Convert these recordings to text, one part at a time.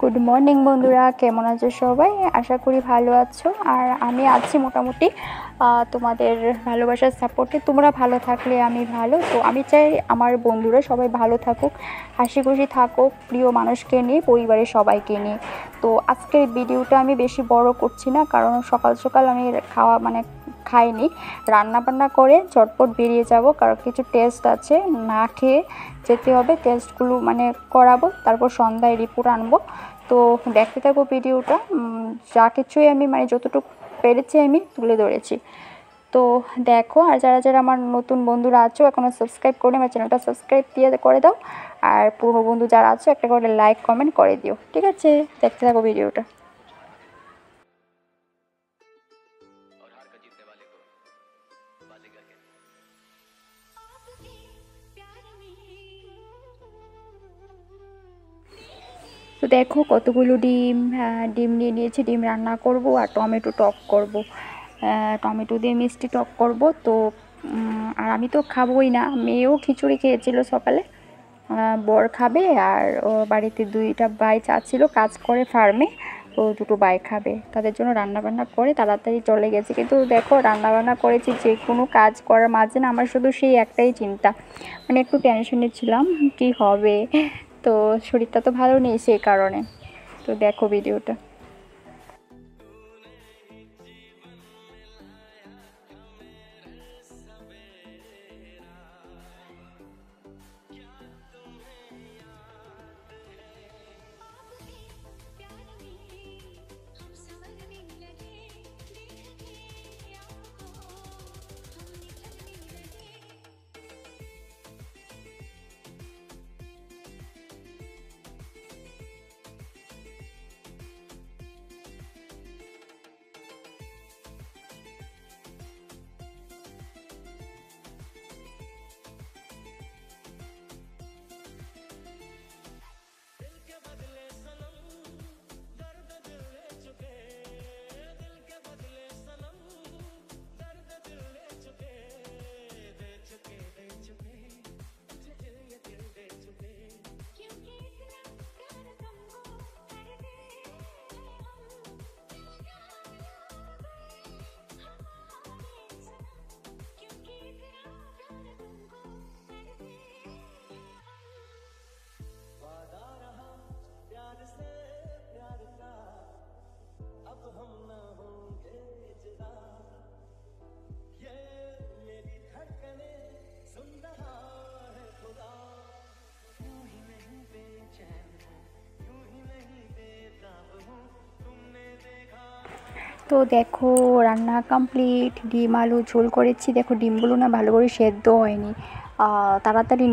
Good morning বন্ধুরা, কেমন আছো সবাই? আশা করি ভালো আছো। আর আমি আছি মোটামুটি তোমাদের ভালোবাসার সাপোর্টে। তোমরা ভালো থাকলে আমি ভালো। তো আমি চাই আমার বন্ধুরা সবাই ভালো থাকুক, হাসি খুশি থাকুক, প্রিয় মানুষকে নিয়ে, পরিবারের সবাইকে নিয়ে। তো আজকের ভিডিওটা আমি বেশি বড় করছি না, কারণ সকাল সকাল আমি খাইনি, রান্না বান্না করে ঝটপট বেরিয়ে যাব, কারণ কিছু টেস্ট আছে, না খেয়ে যেতে হবে। টেস্টগুলো করাবো, তারপর সন্ধ্যায় রিপোর্ট আনবো। তো দেখতে থাকো ভিডিওটা। যা কিছুই আমি যতটুকু পেরেছি আমি তুলে ধরেছি। তো দেখো, আর যারা যারা আমার নতুন বন্ধুরা আছো এখনও সাবস্ক্রাইব করে আমার চ্যানেলটা সাবস্ক্রাইব করে দাও। আর পুরনো বন্ধু যারা আছো একটা করে লাইক কমেন্ট করে দিও, ঠিক আছে? দেখতে থাকো ভিডিওটা। তো দেখো কতগুলো ডিম নিয়ে নিয়েছি। ডিম রান্না করব আর টমেটো টক করব, টমেটো দিয়ে মিষ্টি টক করব। তো আর আমি তো খাবোই না, মেয়েও খিচুড়ি খেয়েছিল সকালে, বর খাবে। আর ও বাড়িতে দুইটা ভাই ছিল, কাজ করে ফার্মে, তো দুটো ভাই খাবে। তাদের জন্য রান্নাবান্না করে তাড়াতাড়ি চলে গেছে। কিন্তু দেখো, রান্নাবান্না করেছি, যে কোনো কাজ করার মাঝে না আমার শুধু সেই একটাই চিন্তা, একটু টেনশনে ছিলাম কি হবে। তো শরীরটা তো ভালো নেই সেই কারণে। তো দেখো ভিডিওটা। তো দেখো রান্না কমপ্লিট। ডিম আলু ঝোল করেছি। দেখো ডিমগুলো না ভালো করে সেদ্ধ হয়নি, তাড়াতাড়ি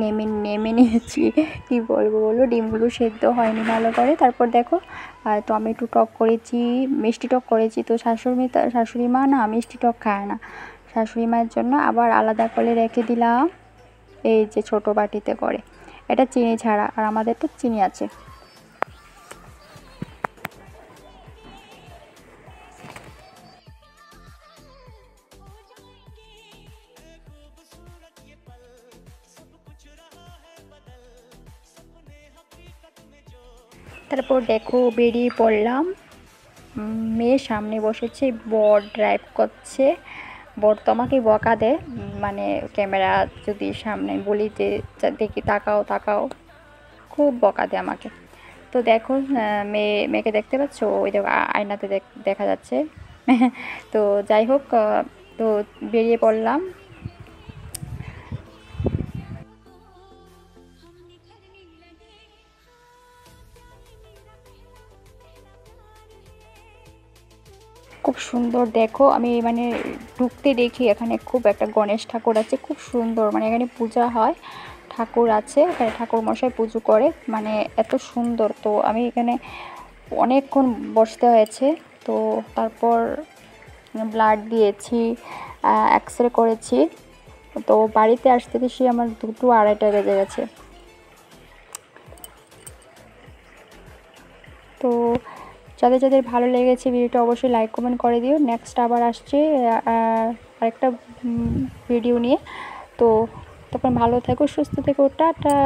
নেমে নিয়েছি। কি বলবো বলো, ডিমগুলো সেদ্ধ হয়নি ভালো করে। তারপর দেখো টমেটো টক করেছি, মিষ্টি টক করেছি। তো শাশুড়ি মা না মিষ্টি টক খায় না, শাশুড়ি মায়ের জন্য আবার আলাদা করে রেখে দিলাম, এই যে ছোট বাটিতে করে। এটা চিনি ছাড়া, আর আমাদের তো চিনি আছে। তারপর দেখো বেরিয়ে পড়লাম। মেয়ে সামনে বসেছে, বর ড্রাইভ করছে। বর তো আমাকে বকা দেয়, ক্যামেরা যদি সামনে বলি যে দেখি তাকাও তাকাও, খুব বকা দেয় আমাকে। তো দেখো মেয়েকে দেখতে পাচ্ছ, ওই দেখো আয়নাতে দেখা যাচ্ছে। তো যাই হোক, তো বেরিয়ে পড়লাম। খুব সুন্দর দেখো, আমি ঢুকতে দেখি এখানে খুব একটা গণেশ ঠাকুর আছে, খুব সুন্দর। এখানে পূজা হয়, ঠাকুর আছে এখানে, ঠাকুর মশাই পুজো করে, এত সুন্দর। তো আমি এখানে অনেকক্ষণ বসতে হয়েছে। তো তারপর ব্লাড দিয়েছি, এক্স-রে করেছি। তো বাড়িতে আসতে বেশি আমার 2-2:30 বেজে গেছে। তো যাদের যাদের ভালো লেগেছে ভিডিওটা অবশ্যই লাইক কমেন্ট করে দিও। নেক্সট আবার আসছে আরেকটা ভিডিও নিয়ে। তো তখন ভালো থেকো, সুস্থ থেকো, টাটা।